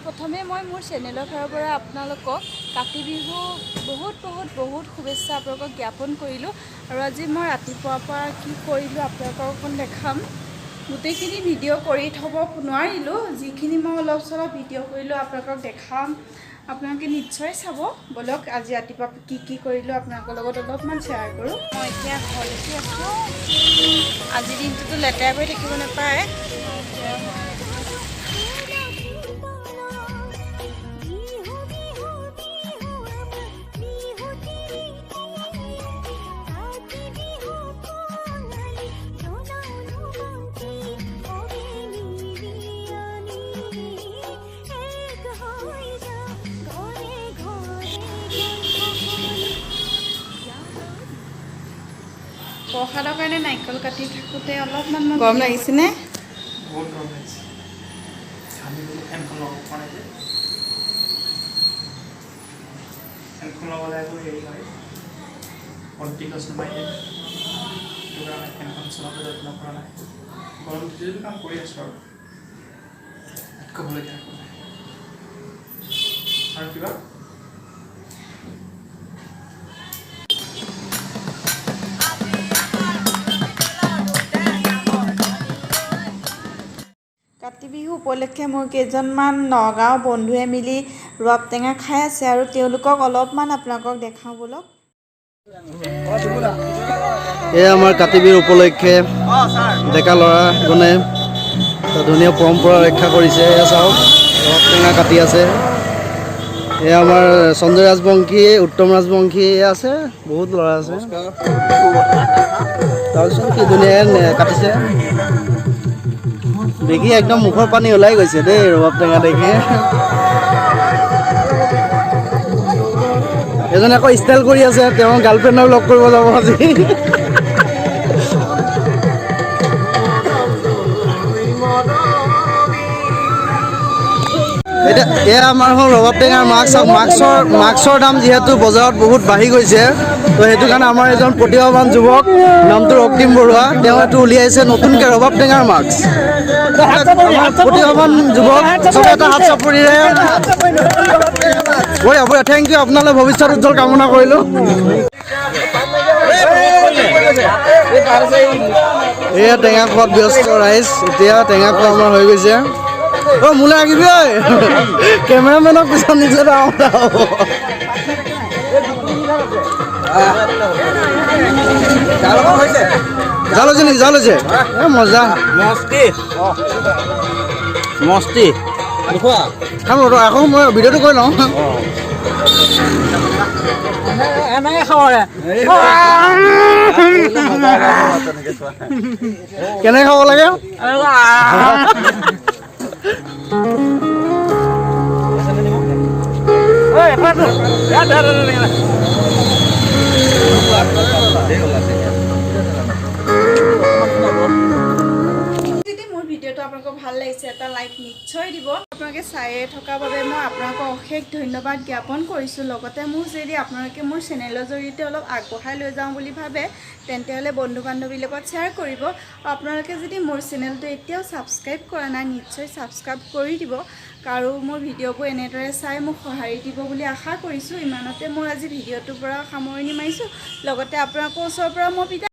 পোনপ্ৰথমে মই মোৰ চেনেলৰ ফালৰ পৰা আপোনালোকক কাতি বিহু বহুত শুভেচ্ছা আপোনালোকক জ্ঞাপন কৰিলোঁ। আৰু আজি মই ৰাতিপুৱাৰ পৰা কি কৰিলোঁ আপোনালোকক অকণ দেখাম। গোটেইখিনি ভিডিঅ' কৰি থ'ব নোৱাৰিলোঁ, যিখিনি মই অলপ চলপ ভিডিঅ' কৰিলোঁ আপোনালোকক দেখাম। আপোনালোকে নিশ্চয় চাব। বলক আজি ৰাতিপুৱা কি কৰিলোঁ আপোনালোকৰ লগত অলপমান শ্বেয়াৰ কৰোঁ। মই এতিয়া ঘৰতে আছোঁ। আজিৰ দিনটোতো লেতেৰা কৰি থাকিব নাপায়। প্ৰসাদৰ কাৰণে নাৰিকল কাটি থাকোঁতে অলপমান গৰম লাগিছেনে? বহুত গৰম লাগিছে। আমি ফেনখন লগাব পৰা নাই যে। ফেনখন লগালে আকৌ হেৰি হয়, ভল্টেজ নামাৰে। সেইটো কাৰণে ফেনখন চলাব যত্ন কৰা নাই। গৰম যিটো কাম কৰি আছোঁ আৰু ক'বলগীয়া একো নাই। আৰু কিবা কাতি বিহু উপলক্ষে মোৰ কেইজনমান নগাঁও বন্ধুৱে মিলি ৰবাব টেঙা খাই আছে আৰু তেওঁলোকক অলপমান আপোনালোকক দেখাওঁ বলক। এয়া আমাৰ কাতি বিহু উপলক্ষে ডেকা ল'ৰাজনে ধুনীয়া পৰম্পৰা ৰক্ষা কৰিছে। এয়া চাওক, ৰবাব টেঙা কাটি আছে। এয়া আমাৰ সঞ্জয় ৰাজবংশী, উত্তম ৰাজবংশী আছে, বহুত ল'ৰা আছে। তাৰপিছত কি ধুনীয়াকৈ কাটিছে। দেখি একদম মুখৰ পানী ওলাই গৈছে দেই ৰবাব টেঙা দেখি। এজনে আকৌ ষ্টাইল কৰি আছে, তেওঁৰ গাৰ্লফ্ৰেণ্ডক লগ কৰিব যাব আজি। এতিয়া এয়া আমাৰ হ'ল ৰবাব টেঙাৰ মাস্কৰ দাম যিহেতু বজাৰত বহুত বাঢ়ি গৈছে, তো সেইটো কাৰণে আমাৰ এজন প্ৰতিভাৱান যুৱক, নামটো ৰক্তিম বৰুৱা, তেওঁ এইটো উলিয়াইছে নতুনকৈ ৰবাব টেঙাৰ মাস্ক। প্ৰতিভাৱান যুৱক, চবে এটা হাত চাপৰিৰে বঢ়িয়া। থেংক ইউ, আপোনালৈ ভৱিষ্যত উজ্জ্বল কামনা কৰিলোঁ। এয়া টেঙা খোৱাত ব্যস্ত ৰাইজ। এতিয়া টেঙা খোৱা আমাৰ হৈ গৈছে। অ' মোলৈ আহিবি ঐ, কেমেৰামেনক পিছত নিজে জালৈছে মজা মস্তি খাম। আকৌ মই ভিডিঅ'টো কৰি লওঁ। কেনেকৈ খাব লাগে? মোৰ ভিডিঅ'টো আপোনালোকক ভাল লাগিছে, এটা লাইক নিশ্চয় দিব। আপোনালোকে চায়ে থকাৰ বাবে মই আপোনালোকক অশেষ ধন্যবাদ জ্ঞাপন কৰিছোঁ। লগতে মোক যদি আপোনালোকে মোৰ চেনেলৰ জৰিয়তে অলপ আগবঢ়াই লৈ যাওঁ বুলি ভাবে, তেন্তে হ'লে বন্ধু বান্ধৱীৰ লগত শ্বেয়াৰ কৰিব। আপোনালোকে যদি মোৰ চেনেলটো এতিয়াও ছাবস্ক্ৰাইব কৰা নাই, নিশ্চয় ছাবস্ক্ৰাইব কৰি দিব। আৰু মোৰ ভিডিঅ'বোৰ এনেদৰে চাই মোক সঁহাৰি দিব বুলি আশা কৰিছোঁ। ইমানতে মই আজি ভিডিঅ'টোৰ পৰা সামৰণি মাৰিছোঁ। লগতে আপোনালোকৰ ওচৰৰ পৰা মই বিদায়।